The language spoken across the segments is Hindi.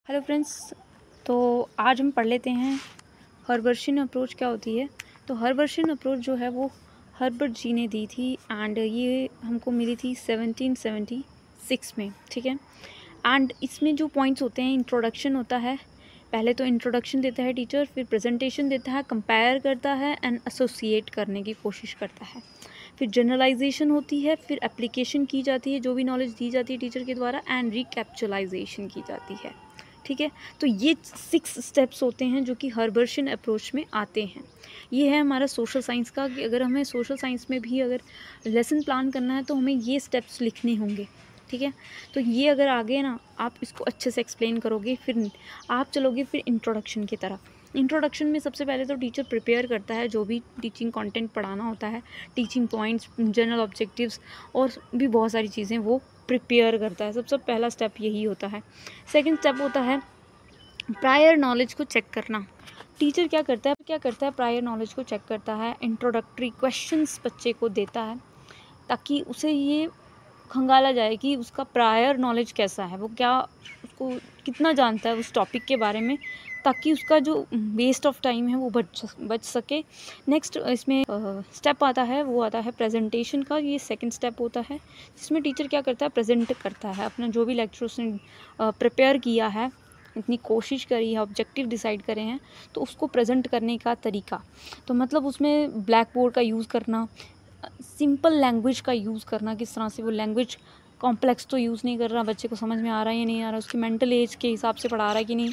Hello friends. तो आज हम पढ़ लेते हैं हर्बर्शियन अप्रोच क्या होती है। तो हर्बर्शियन अप्रोच जो है वो हर्बर्ट जी ने दी थी एंड ये हमको मिली थी 1776 में, ठीक है। एंड इसमें जो पॉइंट्स होते हैं, इंट्रोडक्शन होता है, पहले तो इंट्रोडक्शन देता है टीचर, फिर प्रेजेंटेशन देता है, कंपेयर करता है एंड एसोसिएट करने की कोशिश करता है, फिर जनरलाइजेशन होती है, फिर एप्लीकेशन की जाती है जो भी नॉलेज दी जाती है टीचर के द्वारा, एंड रिकैप्चुलाइजेशन की जाती है, ठीक है। तो ये 6 स्टेप्स होते हैं जो कि हर्बर्शियन अप्रोच में आते हैं। ये है हमारा सोशल साइंस का कि अगर हमें सोशल साइंस में भी अगर लेसन प्लान करना है तो हमें ये स्टेप्स लिखने होंगे, ठीक है। तो ये अगर आगे ना आप इसको अच्छे से एक्सप्लेन करोगे, फिर आप चलोगे फिर इंट्रोडक्शन की तरफ। इंट्रोडक्शन में सबसे पहले तो टीचर प्रिपेयर करता है जो भी टीचिंग कंटेंट पढ़ाना होता है, टीचिंग पॉइंट्स, जनरल ऑब्जेक्टिव्स और भी बहुत सारी चीज़ें वो प्रिपेयर करता है। सबसे पहला स्टेप यही होता है। सेकंड स्टेप होता है प्रायर नॉलेज को चेक करना। टीचर क्या करता है प्रायर नॉलेज को चेक करता है, इंट्रोडक्टरी क्वेश्चंस बच्चे को देता है ताकि उसे ये खंगाला जाए कि उसका प्रायर नॉलेज कैसा है, वो क्या उसको कितना जानता है उस टॉपिक के बारे में, ताकि उसका जो वेस्ट ऑफ टाइम है वो बच सके। नेक्स्ट इसमें स्टेप आता है, वो आता है प्रेजेंटेशन का। ये सेकंड स्टेप होता है जिसमें टीचर क्या करता है, प्रेजेंट करता है अपना जो भी लेक्चर उसने प्रिपेयर किया है, इतनी कोशिश करी है, ऑब्जेक्टिव डिसाइड करे हैं, तो उसको प्रेजेंट करने का तरीका। तो मतलब उसमें ब्लैक बोर्ड का यूज़ करना, सिंपल लैंग्वेज का यूज़ करना, किस तरह से वो लैंग्वेज कॉम्प्लेक्स तो यूज़ नहीं कर रहा, बच्चे को समझ में आ रहा है या नहीं आ रहा, उसकी मेंटल एज के हिसाब से पढ़ा रहा है कि नहीं,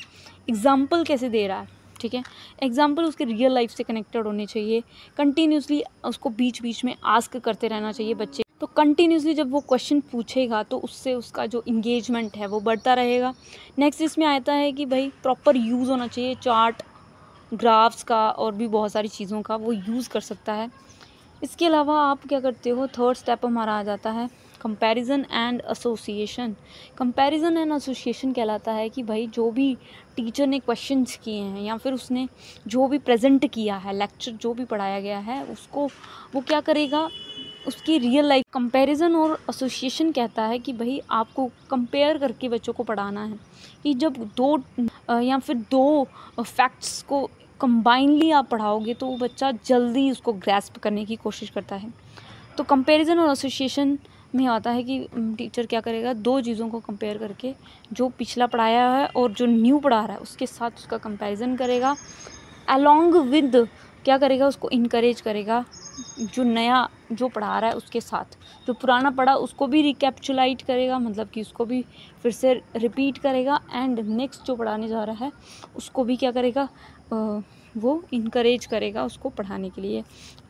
एग्जाम्पल कैसे दे रहा है, ठीक है। एग्जाम्पल उसके रियल लाइफ से कनेक्टेड होने चाहिए, कंटिन्यूसली उसको बीच बीच में आस्क करते रहना चाहिए बच्चे। तो कंटिन्यूसली जब वो क्वेश्चन पूछेगा तो उससे उसका जो इंगेजमेंट है वो बढ़ता रहेगा। नेक्स्ट इसमें आता है कि भाई प्रॉपर यूज़ होना चाहिए, चार्ट, ग्राफ्स का और भी बहुत सारी चीज़ों का वो यूज़ कर सकता है। इसके अलावा आप क्या करते हो, थर्ड स्टेप हमारा आ जाता है comparison and association. Comparison and association कहलाता है कि भाई जो भी टीचर ने क्वेश्चंस किए हैं या फिर उसने जो भी प्रेजेंट किया है, लेक्चर जो भी पढ़ाया गया है, उसको वो क्या करेगा, उसकी रियल लाइफ। कंपैरिजन और एसोसिएशन कहता है कि भाई आपको कंपेयर करके बच्चों को पढ़ाना है, कि जब या फिर दो फैक्ट्स को कंबाइनली आप पढ़ाओगे तो वो बच्चा जल्दी उसको ग्रैस्प करने की कोशिश करता है। तो कंपैरिजन और एसोसिएशन में आता है कि टीचर क्या करेगा, दो चीज़ों को कंपेयर करके जो पिछला पढ़ाया है और जो न्यू पढ़ा रहा है उसके साथ उसका कंपैरिजन करेगा, अलॉन्ग विद क्या करेगा, उसको इनकरेज करेगा जो नया जो पढ़ा रहा है उसके साथ, जो पुराना पढ़ा उसको भी रिकैप्चुलाइट करेगा, मतलब कि उसको भी फिर से रिपीट करेगा, एंड नेक्स्ट जो पढ़ाने जा रहा है उसको भी क्या करेगा, वो इनकरेज करेगा उसको पढ़ाने के लिए,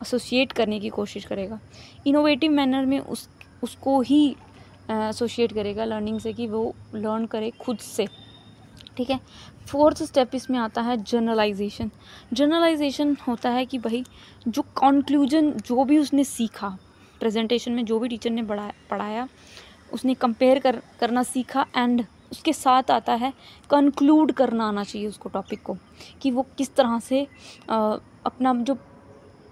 एसोसिएट करने की कोशिश करेगा, इनोवेटिव मैनर में उसको ही एसोसिएट करेगा लर्निंग से, कि वो लर्न करे खुद से, ठीक है। फोर्थ स्टेप इसमें आता है जनरलाइजेशन। जनरलाइजेशन होता है कि भाई जो कंक्लूजन जो भी उसने सीखा प्रेजेंटेशन में, जो भी टीचर ने पढ़ाया उसने कंपेयर करना सीखा, एंड उसके साथ आता है कंक्लूड करना आना चाहिए उसको टॉपिक को, कि वो किस तरह से अपना जो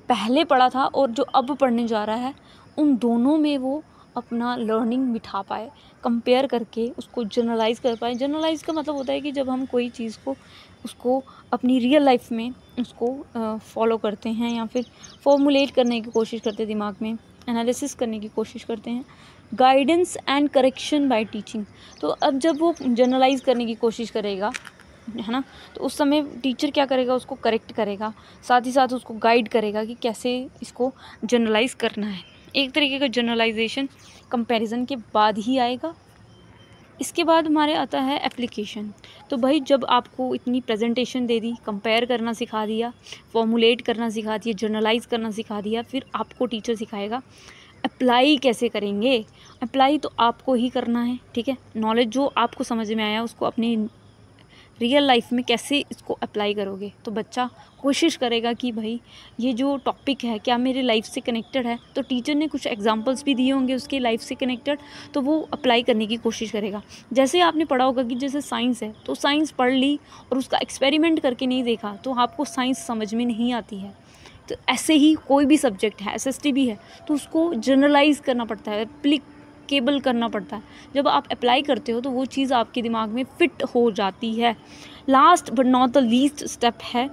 पहले पढ़ा था और जो अब पढ़ने जा रहा है उन दोनों में वो अपना लर्निंग बिठा पाए, कंपेयर करके उसको जनरलाइज कर पाए। जनरलाइज का मतलब होता है कि जब हम कोई चीज़ को उसको अपनी रियल लाइफ में उसको फॉलो करते हैं या फिर फॉर्मुलेट करने की कोशिश करते हैं, दिमाग में एनालिसिस करने की कोशिश करते हैं। Guidance and correction bye teaching. तो अब जब वो जनरलाइज करने की कोशिश करेगा, है ना, तो उस समय टीचर क्या करेगा, उसको करेक्ट करेगा, साथ ही साथ उसको गाइड करेगा कि कैसे इसको जनरलाइज करना है। एक तरीके का जनरलाइजेशन कंपैरिजन के बाद ही आएगा। इसके बाद हमारे आता है एप्लीकेशन। तो भाई जब आपको इतनी प्रेजेंटेशन दे दी, कंपेयर करना सिखा दिया, फॉर्मुलेट करना सिखा दिया, जनरलाइज करना सिखा दिया, फिर आपको टीचर सिखाएगा अप्लाई कैसे करेंगे। अप्लाई तो आपको ही करना है, ठीक है। नॉलेज जो आपको समझ में आया उसको अपनी रियल लाइफ में कैसे इसको अप्लाई करोगे। तो बच्चा कोशिश करेगा कि भाई ये जो टॉपिक है क्या मेरे लाइफ से कनेक्टेड है, तो टीचर ने कुछ एग्जांपल्स भी दिए होंगे उसके लाइफ से कनेक्टेड, तो वो अप्लाई करने की कोशिश करेगा। जैसे आपने पढ़ा होगा कि जैसे साइंस है, तो साइंस पढ़ ली और उसका एक्सपेरिमेंट करके नहीं देखा तो आपको साइंस समझ में नहीं आती है। तो ऐसे ही कोई भी सब्जेक्ट है, एसएसटी भी है, तो उसको जनरलाइज करना पड़ता है, वर्केबल करना पड़ता है। जब आप अप्लाई करते हो तो वो चीज़ आपके दिमाग में फिट हो जाती है। Last but not the least step है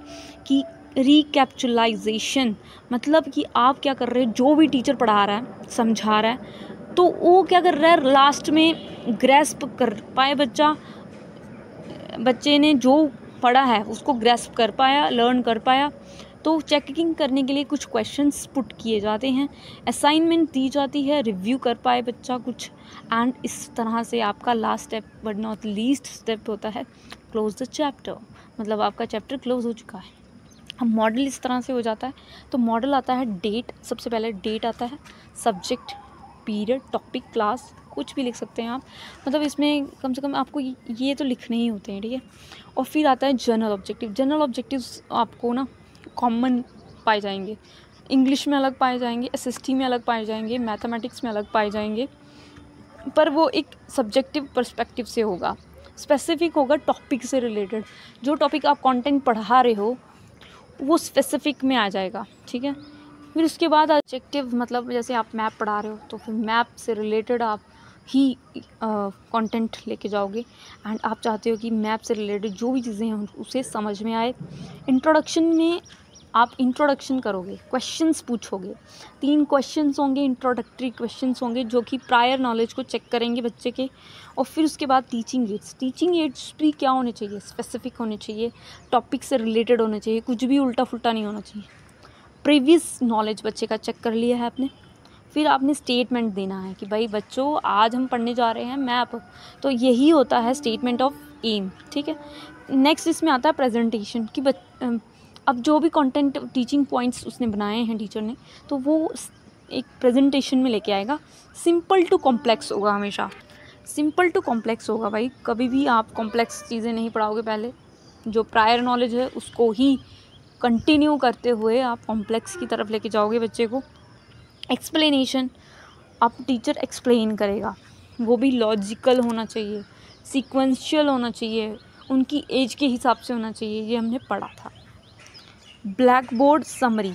कि रिकैप्चुलाइजेशन, मतलब कि आप क्या कर रहे हो, जो भी टीचर पढ़ा रहा है, समझा रहा है, तो वो क्या कर रहा है, लास्ट में ग्रेस्प कर पाए बच्चे ने जो पढ़ा है उसको ग्रेस्प कर पाया, लर्न कर पाया। तो चेकिंग करने के लिए कुछ क्वेश्चंस पुट किए जाते हैं, असाइनमेंट दी जाती है, रिव्यू कर पाए बच्चा कुछ, एंड इस तरह से आपका last step but not least step होता है क्लोज द चैप्टर, मतलब आपका चैप्टर क्लोज हो चुका है। अब मॉडल इस तरह से हो जाता है। तो मॉडल आता है डेट, सबसे पहले डेट आता है, सब्जेक्ट, पीरियड, टॉपिक, क्लास, कुछ भी लिख सकते हैं आप, मतलब इसमें कम से कम आपको ये तो लिखने ही होते हैं, ठीक है। और फिर आता है जनरल ऑब्जेक्टिव। जनरल ऑब्जेक्टिव्स आपको ना कॉमन पाए जाएंगे, इंग्लिश में अलग पाए जाएंगे, एसएसटी में अलग पाए जाएंगे, मैथमेटिक्स में अलग पाए जाएंगे, पर वो एक सब्जेक्टिव पर्सपेक्टिव से होगा, स्पेसिफिक होगा टॉपिक से रिलेटेड। जो टॉपिक आप कंटेंट पढ़ा रहे हो वो स्पेसिफिक में आ जाएगा, ठीक है। फिर उसके बाद ऑब्जेक्टिव, मतलब जैसे आप मैप पढ़ा रहे हो तो फिर मैप से रिलेटेड आप ही कंटेंट लेके जाओगे, एंड आप चाहते हो कि मैप से रिलेटेड जो भी चीज़ें हैं उसे समझ में आए। इंट्रोडक्शन में आप इंट्रोडक्शन करोगे, क्वेश्चंस पूछोगे, 3 क्वेश्चंस होंगे, इंट्रोडक्टरी क्वेश्चंस होंगे जो कि प्रायर नॉलेज को चेक करेंगे बच्चे के। और फिर उसके बाद टीचिंग एड्स भी क्या होने चाहिए, स्पेसिफिक होने चाहिए, टॉपिक से रिलेटेड होने चाहिए, कुछ भी उल्टा फुल्टा नहीं होना चाहिए। प्रीवियस नॉलेज बच्चे का चेक कर लिया है आपने। फिर आपने स्टेटमेंट देना है कि भाई बच्चों आज हम पढ़ने जा रहे हैं मैप, तो यही होता है स्टेटमेंट ऑफ एम, ठीक है। नेक्स्ट इसमें आता है प्रेजेंटेशन कि अब जो भी कंटेंट टीचिंग पॉइंट्स उसने बनाए हैं टीचर ने, तो वो एक प्रेजेंटेशन में लेके आएगा। सिंपल टू कॉम्प्लेक्स होगा, हमेशा सिंपल टू कॉम्प्लेक्स होगा भाई, कभी भी आप कॉम्प्लेक्स चीज़ें नहीं पढ़ाओगे। पहले जो प्रायर नॉलेज है उसको ही कंटिन्यू करते हुए आप कॉम्प्लेक्स की तरफ लेके जाओगे बच्चे को। एक्सप्लेनेशन, आप टीचर एक्सप्लेन करेगा, वो भी लॉजिकल होना चाहिए, सीक्वेंशियल होना चाहिए, उनकी एज के हिसाब से होना चाहिए, ये हमने पढ़ा था। ब्लैक बोर्ड समरी,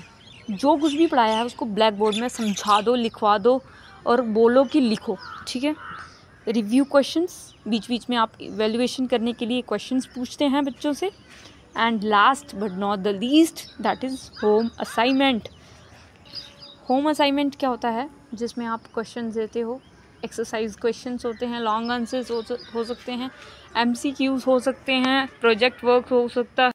जो कुछ भी पढ़ाया है उसको ब्लैक बोर्ड में समझा दो, लिखवा दो और बोलो कि लिखो, ठीक है। रिव्यू क्वेश्चंस, बीच बीच में आप इवैल्यूएशन करने के लिए क्वेश्चंस पूछते हैं बच्चों से। And last but not the least that is home assignment. Home assignment क्या होता है, जिसमें आप क्वेश्चन देते हो, एक्सरसाइज क्वेश्चंस होते हैं, लॉन्ग आंसर्स हो सकते हैं, MCQs हो सकते हैं, प्रोजेक्ट वर्क हो सकता है।